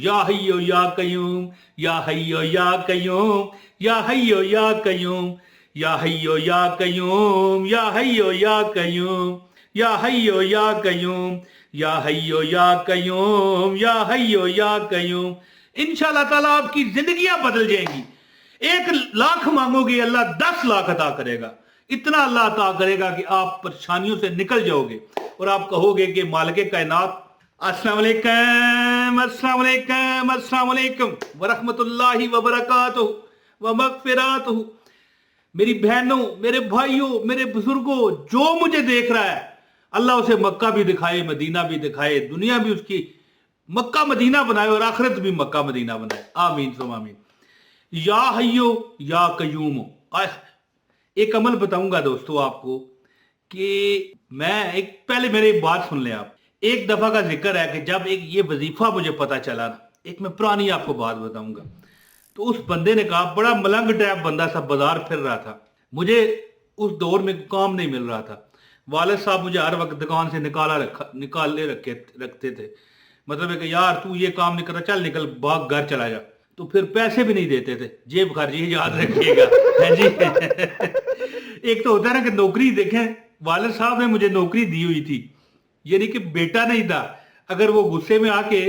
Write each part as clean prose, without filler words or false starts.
या हय्यो या कयूम, या हय्यो या कयूम, या हय्यो या कयूम, या हय्यो या कयूम, या हय्यो या कयूम, या हय्यो या कयूम, या हय्यो या कयूम, या हय्यो या कयूम। इंशाअल्लाह ताला आपकी जिंदगियां बदल जाएंगी। 1 लाख मांगोगे अल्लाह 10 लाख अता करेगा। इतना अल्लाह अता करेगा कि आप परेशानियों से निकल जाओगे और आप कहोगे कि मालिक कायनात अस्सलाम वालेकुम, अस्सलाम वालेकुम, अस्सलाम वालेकुम व रहमतुल्लाहि व बरकातहू व मगफिरातहू। मेरी बहनों, मेरे भाइयों, मेरे बुजुर्गों, जो मुझे देख रहा है अल्लाह उसे मक्का भी दिखाए, मदीना भी दिखाए, दुनिया भी उसकी मक्का मदीना बनाए और आखिरत भी मक्का मदीना बनाए। आमीन सुम आमीन। या हय्यो या कयूम। एक अमल बताऊंगा दोस्तों आपको कि मैं एक पहले मेरी एक बात सुन लें आप। एक दफा का जिक्र है कि जब एक ये वजीफा मुझे पता चला ना, एक मैं पुरानी आपको बात बताऊंगा। तो उस बंदे ने कहा, बड़ा मलंग टाइप बंदा सा, बाजार फिर रहा था, मुझे उस दौर में काम नहीं मिल रहा था। वालिद साहब मुझे हर वक्त दुकान से निकाले रखते थे। मतलब है कि यार तू ये काम नहीं कर रहा, चल निकल भाग घर चला जा। तो फिर पैसे भी नहीं देते थे, जेब खर्ची याद रखिएगा है जी। एक तो होता है ना कि नौकरी देखें, वालिद साहब ने मुझे नौकरी दी हुई थी, यानी कि बेटा नहीं था। अगर वो गुस्से में आके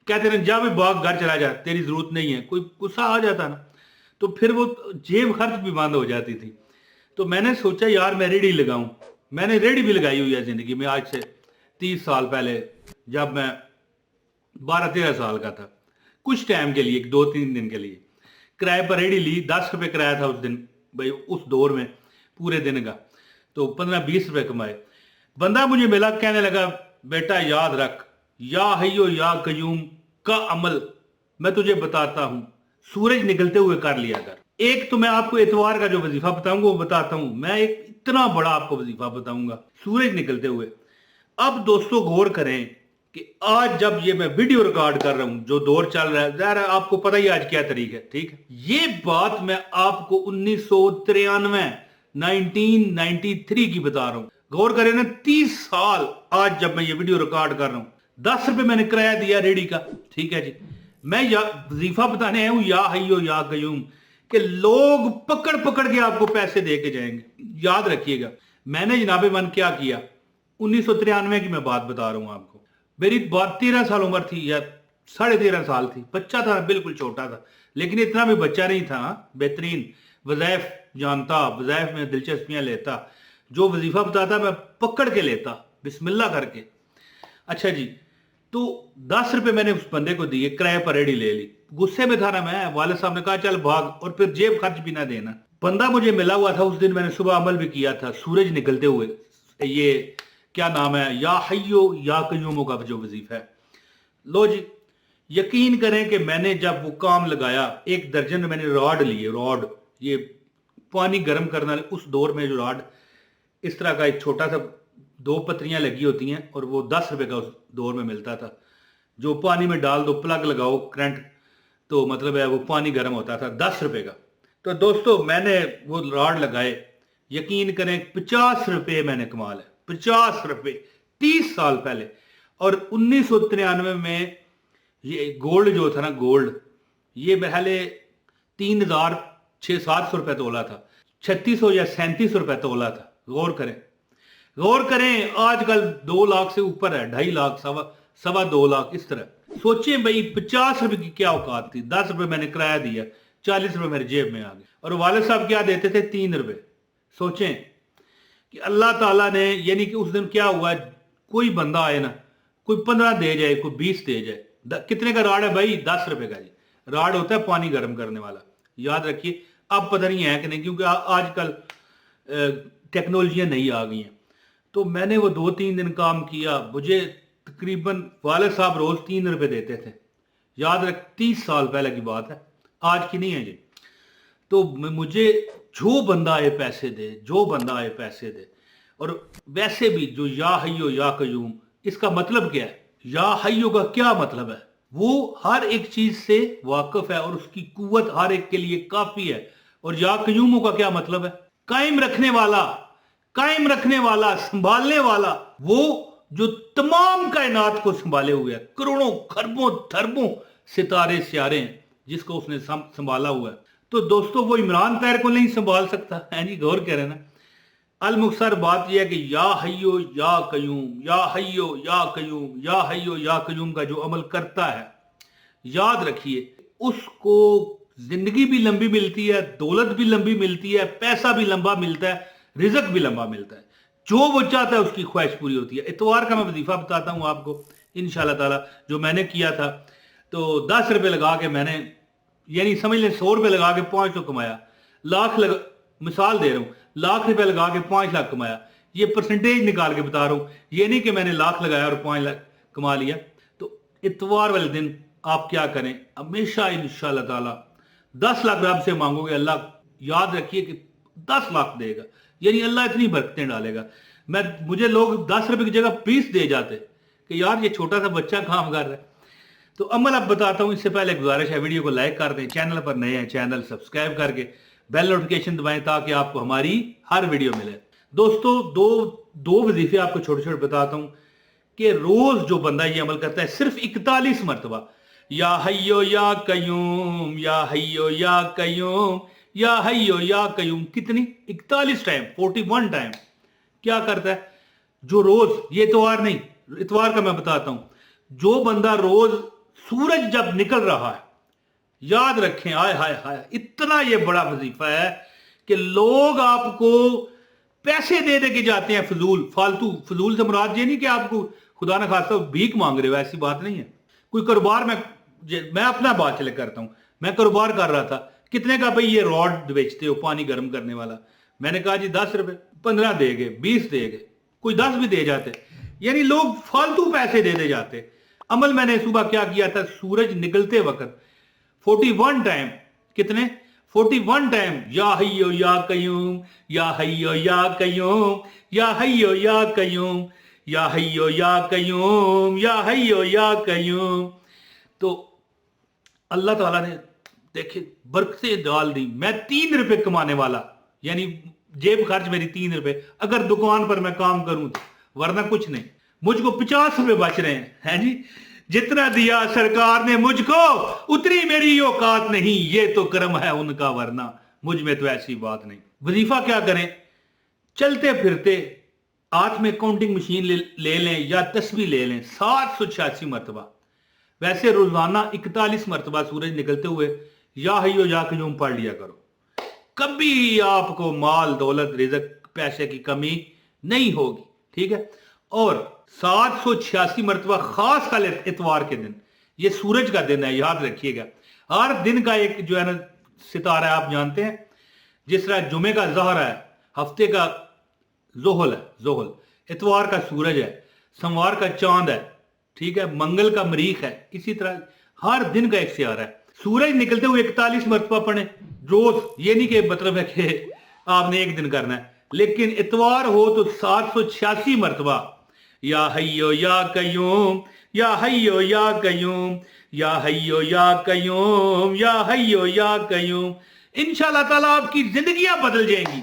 कहते ना जा भी भाग घर चला जा, तेरी जरूरत नहीं है, कोई गुस्सा आ जाता ना, तो फिर वो जेब खर्च भी बंद हो जाती थी। तो मैंने सोचा यार मैं रेडी लगाऊं। मैंने रेडी भी लगाई हुई है जिंदगी में आज से 30 साल पहले, जब मैं 12-13 साल का था। कुछ टाइम के लिए, 2-3 दिन के लिए किराए पर रेडी ली। 10 रुपए किराया था उस दिन भाई, उस दौर में पूरे दिन का। तो 15-20 रुपए कमाए। बंदा मुझे मिला, कहने लगा बेटा याद रख, या हय्यो या कयूम का अमल मैं तुझे बताता हूं, सूरज निकलते हुए कर लिया कर। एक तो मैं आपको एतवार का जो वजीफा बताऊंगा वो बताता हूं। मैं एक इतना बड़ा आपको वजीफा बताऊंगा सूरज निकलते हुए। अब दोस्तों गौर करें कि आज जब ये मैं वीडियो रिकॉर्ड कर रहा हूं, जो दौर चल रहा है, ज़रा आपको पता ही आज क्या तारीख है, ठीक है। ये बात मैं आपको 1993 की बता रहा हूं। गौर करें ना, 30 साल आज जब मैं ये वीडियो रिकॉर्ड कर रहा हूं। 10 रुपए मैंने किराया दिया रेडी का, ठीक है जी। मैं वजीफा बताने आया हूं या हय्यो या कयूम, कि लोग पकड़ पकड़ के आपको पैसे दे के जाएंगे। याद रखिएगा, मैंने जनाबे मन क्या किया, 1993 की मैं बात बता रहा हूं आपको। मेरी 13 साल उम्र थी या 13.5 साल थी, बच्चा था, बिल्कुल छोटा था, लेकिन इतना भी बच्चा नहीं था। बेहतरीन वज़ाइफ जानता, वज़ाइफ में दिलचस्पियां लेता, जो वजीफा बताता मैं पकड़ के लेता बिस्मिल्लाह करके। अच्छा जी, तो 10 रुपए मैंने उस बंदे को दिए, किराए पर रेडी ले ली। गुस्से में था ना मैं, वालिद साहब ने कहा चल भाग, और फिर जेब खर्च भी ना देना। बंदा मुझे मिला हुआ था उस दिन, मैंने सुबह अमल भी किया था, सूरज निकलते हुए। ये क्या नाम है, या हय्यो या कयूम का जो वजीफा है। लो जी, यकीन करें कि मैंने जब वो काम लगाया, 1 दर्जन मैंने रॉड लिए। रॉड, ये पानी गर्म करना, उस दौर में जो रॉड इस तरह का एक छोटा सा 2 पत्रियां लगी होती हैं, और वो 10 रुपए का उस दौर में मिलता था, जो पानी में डाल दो, प्लग लगाओ करंट, तो मतलब है वो पानी गर्म होता था, 10 रुपए का। तो दोस्तों मैंने वो रॉड लगाए, यकीन करें 50 रुपए मैंने कमा लिया। 50 रुपए 30 साल पहले। और 1993 में ये गोल्ड जो था ना, गोल्ड, ये पहले 3,600-700 रुपए तोला था, 3600 या 3700 रुपए तोला था। गौर करें, गौर करें, आजकल 2 लाख से ऊपर है, 2.5 लाख, सवा 2 लाख, इस तरह। सोचें भाई 50 रुपए की क्या औकात थी। 10 रुपए मैंने किराया दिया, 40 रुपए मेरे जेब में आ गए। और वालिद साहब क्या देते थे, 3 रुपए। सोचें कि अल्लाह ताला ने, यानी कि उस दिन क्या हुआ, कोई बंदा आए ना, कोई 15 दे जाए, कोई 20 दे जाए। कितने का राड है भाई, 10 रुपए का जी। राड होता है पानी गर्म करने वाला, याद रखिए। अब पता नहीं है कि नहीं, क्योंकि आजकल टेक्नोलॉजियां नई आ गई हैं। तो मैंने वो 2-3 दिन काम किया, मुझे तकरीबन वालिद साहब रोज 3 रुपए देते थे। याद रख, 30 साल पहले की बात है, आज की नहीं है जी। तो मुझे जो बंदा आए पैसे दे, जो बंदा आए पैसे दे। और वैसे भी जो या हय्यो या कयूम, इसका मतलब क्या है, या हय्यो का क्या मतलब है, वो हर एक चीज से वाकिफ है और उसकी कुव्वत हर एक के लिए काफी है। और या कयूमों का क्या मतलब है, कायम रखने वाला, कायम रखने वाला, संभालने वाला, वो जो तमाम कायनात को संभाले हुए है, करोड़ों खरबों धरबों ستارے سیارے ہیں جس کو اس نے سنبھالا ہوا ہے. تو دوستو وہ عمران طاہر کو نہیں سنبھال سکتا ہے جی, غور کریں نا. المختصر بات یہ ہے کہ یا حیو یا قیوم, یا حیو یا قیوم, یا حیو یا قیوم کا جو عمل کرتا ہے, یاد رکھیے اس کو زندگی بھی لمبی ملتی ہے, دولت بھی لمبی ملتی ہے, پیسہ بھی لمبا ملتا ہے, رزق بھی لمبا ملتا ہے. جو وہ چاہتا ہے اس کی خواہش پوری ہوتی ہے. اتوار کا میں وظیفہ بتاتا ہوں آپ کو انشاءاللہ تعالی, جو میں نے کیا تھا. تو 10 روپے لگا کے میں نے, یعنی سمجھ لیں 100 روپے لگا کے 500 کمایا. مثال دے رہا ہوں, لاکھ روپے لگا کے 5 لاکھ کمایا. یہ پرسنٹیج نکال کے بتا رہا ہوں, یہ نہیں کہ میں نے لاکھ لگایا اور 5 لاکھ کما لیا. تو اتوار والے دن آپ کیا کریں, ہمیشہ انشاءاللہ تعالی 10 لاکھ رب سے مانگو گے, اللہ یاد رکھیے کہ 10 لاکھ دے گا. یعنی اللہ اتنی برکتیں ڈالے گا. مجھے لوگ 10 روپے کی جگہ 20 دے جاتے کہ یار یہ چھوٹا سا بچہ کام کر رہا ہے. تو عمل اب بتاتا ہوں. اس سے پہلے گزارش ہے ویڈیو کو لائک کر دیں, چینل پر نئے ہیں چینل سبسکرائب کر کے بیل نوٹیفکیشن دبائیں تاکہ آپ کو ہماری ہر ویڈیو ملے. دوستو دو وظیفے آپ کو چھوٹے چھوٹے بتاتا ہوں کہ روز جو بندہ یہ عمل کرتا ہے صرف 41 مرتبہ یا حیو یا قیوم, یا حیو یا قیوم, یا حیو یا قیوم, کتنی 41 ٹائم, 41 ٹائم کیا کرتا ہے جو روز, یہ اتوار نہیں, اتوار کا میں بتاتا ہوں. جو بندہ روز سورج جب نکل رہا ہے, یاد رکھیں آئے ہائے ہائے اتنا یہ بڑا وظیفہ ہے کہ لوگ آپ کو پیسے دے دے کے جاتے ہیں فضول فالتو. فضول سے مراد یہ نہیں کہ آپ کو خدا نہ خواستہ بھیک مانگ رہے ہو, ایسی بات نہیں ہے. کوئی کاروبار میں اپنا بات چلے کرتا ہوں, میں کاروبار کر رہا تھا, کتنے کا بھئی یہ راڈ بیچتے ہو پانی گرم کرنے والا, میں نے کہا جی 10 روپے, 15 دے گئے, 20 دے گئے, کوئی 10 بھی دے جاتے. یعنی لوگ فالتو پیسے دے جاتے. عمل میں نے صبح کیا کیا تھا, سورج نکلتے وقت 41 ٹائم, کتنے 41 ٹائم یا حیو یا قیوم, یا حیو یا قیوم, یا حیو یا قیوم, یا حیو یا قیوم, یا حیو یا قیوم. تو اللہ تعالیٰ نے دیکھیں برکتیں ڈال دی. میں 3 روپے کمانے والا, یعنی جیب خرچ میری 3 روپے, اگر دکان پر میں کام کروں تو, ورنہ کچھ نہیں. مجھ کو 50 روپے بچ رہے ہیں جی. جتنا دیا سرکار نے مجھ کو اتنی میری اوقات نہیں, یہ تو کرم ہے ان کا, ورنہ مجھ میں تو ایسی بات نہیں. وظیفہ کیا کریں, چلتے پھرتے ہاتھ میں کاؤنٹنگ مشین لے لیں یا تسبیح لے لیں 786 مرتبہ. ویسے روزانہ 41 مرتبہ سورج نکلتے ہوئے یا حیو یا قیوم پڑھ لیا کرو. کبھی آپ کو مال دولت رزق پیسے کی کمی نہیں ہوگی, ٹھیک ہے. اور 786 مرتبہ خاص کل اتوار کے دن, یہ سورج کا دن ہے, یاد رکھیے گا. ہر دن کا ایک جو ہے نا ستارہ ہے, آپ جانتے ہیں. جس طرح جمعے کا ظہر ہے, ہفتے کا زحل ہے, زحل, اتوار کا سورج ہے, سوموار کا چاند ہے, ٹھیک ہے, منگل کا مریخ ہے. اسی طرح ہر دن کا ایک سیارہ ہے. سورج نکلتے ہوئے 41 مرتبہ پڑھیں روز. یہ نہیں کہ مطلب ہے کہ آپ نے ایک دن کرنا ہے, لیکن اتوار ہو تو 786 مرتبہ یا حیو یا قیوم, یا حیو یا قیوم, یا حیو یا قیوم, یا حیو یا قیوم. انشاءاللہ تعالیٰ آپ کی زندگیاں بدل جائیں گی.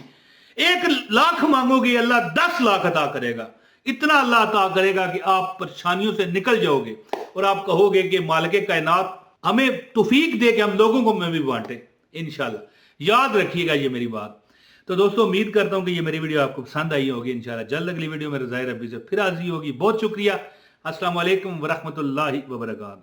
1 لاکھ مانگو گے اللہ 10 لاکھ عطا کرے گا. اتنا اللہ عطا کرے گا کہ آپ پریشانیوں سے نکل جاؤ گے اور آپ کہو گے کہ مالک کائنات ہمیں توفیق دے کہ ہم لوگوں کو میں بھی بانٹے. انشاءاللہ یاد رکھیے گا یہ میری بات. تو دوستو امید کرتا ہوں کہ یہ میری ویڈیو آپ کو پسند آئی ہوگی. انشاءاللہ جلد اگلی ویڈیو میں رضائے ربی سے پھر حاضری ہوگی. بہت شکریہ. السلام علیکم ورحمۃ اللہ وبرکاتہ.